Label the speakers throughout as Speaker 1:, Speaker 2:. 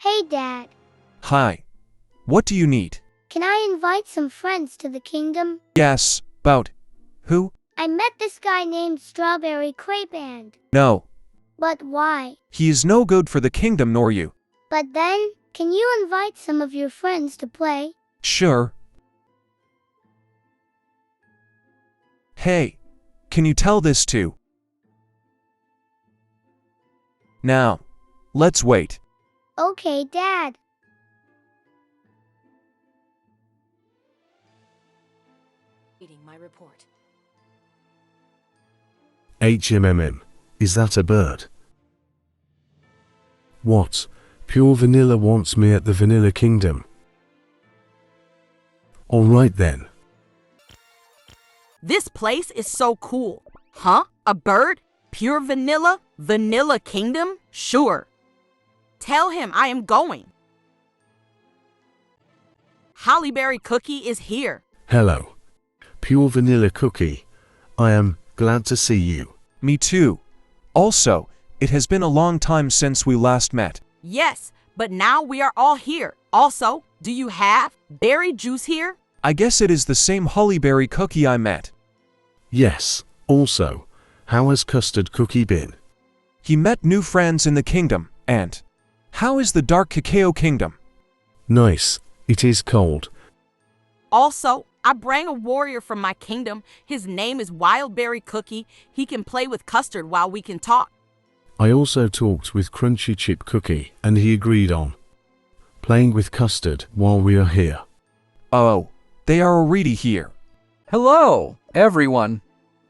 Speaker 1: Hey, Dad.
Speaker 2: Hi. What do you need?
Speaker 1: Can I invite some friends to the kingdom?
Speaker 2: Yes, about who?
Speaker 1: I met this guy named Strawberry Crepe and...
Speaker 2: No.
Speaker 1: But why?
Speaker 2: He is no good for the kingdom nor you.
Speaker 1: But then, can you invite some of your friends to play?
Speaker 2: Sure. Hey, can you tell this to? Now, let's wait.
Speaker 1: Okay, Dad.
Speaker 3: Reading my report.
Speaker 4: HMMM. Is that a bird? What? Pure Vanilla wants me at the Vanilla Kingdom. Alright then.
Speaker 3: This place is so cool. Huh? A bird? Pure vanilla? Vanilla Kingdom? Sure. Tell him I am going. Hollyberry Cookie is here.
Speaker 4: Hello. Pure Vanilla Cookie. I am glad to see you.
Speaker 2: Me too. Also, it has been a long time since we last met.
Speaker 3: Yes, but now we are all here. Also, do you have berry juice here?
Speaker 2: I guess it is the same Hollyberry Cookie I met.
Speaker 4: Yes. Also, how has Custard Cookie been?
Speaker 2: He met new friends in the kingdom, and... How is the Dark Cacao Kingdom?
Speaker 4: Nice. It is cold.
Speaker 3: Also, I bring a warrior from my kingdom. His name is Wildberry Cookie. He can play with Custard while we can talk.
Speaker 4: I also talked with Crunchy Chip Cookie and he agreed on playing with Custard while we are here.
Speaker 2: Oh, they are already here.
Speaker 5: Hello, everyone.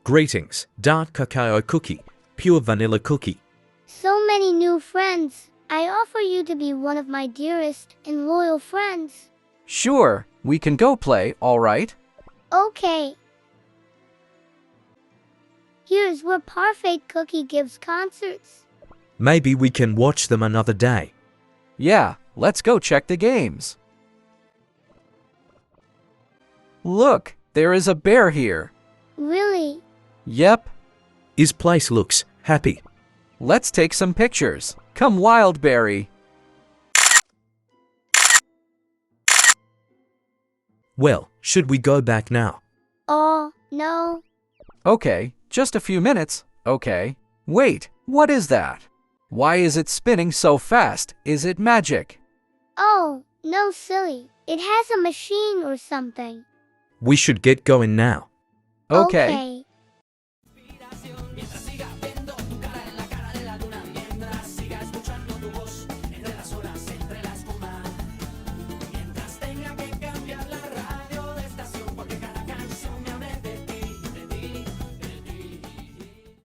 Speaker 6: Greetings, Dark Cacao Cookie, Pure Vanilla Cookie.
Speaker 1: So many new friends. I offer you to be one of my dearest and loyal friends.
Speaker 5: Sure, we can go play, all right?
Speaker 1: Okay. Here's where Parfait Cookie gives concerts.
Speaker 6: Maybe we can watch them another day.
Speaker 5: Yeah, let's go check the games. Look, there is a bear here.
Speaker 1: Really?
Speaker 5: Yep.
Speaker 6: His place looks happy.
Speaker 5: Let's take some pictures. Come, Wildberry.
Speaker 6: Well, should we go back now?
Speaker 1: Oh, no.
Speaker 5: Okay, just a few minutes. Okay. Wait, what is that? Why is it spinning so fast? Is it magic?
Speaker 1: Oh, no, silly. It has a machine or something.
Speaker 6: We should get going now.
Speaker 5: Okay.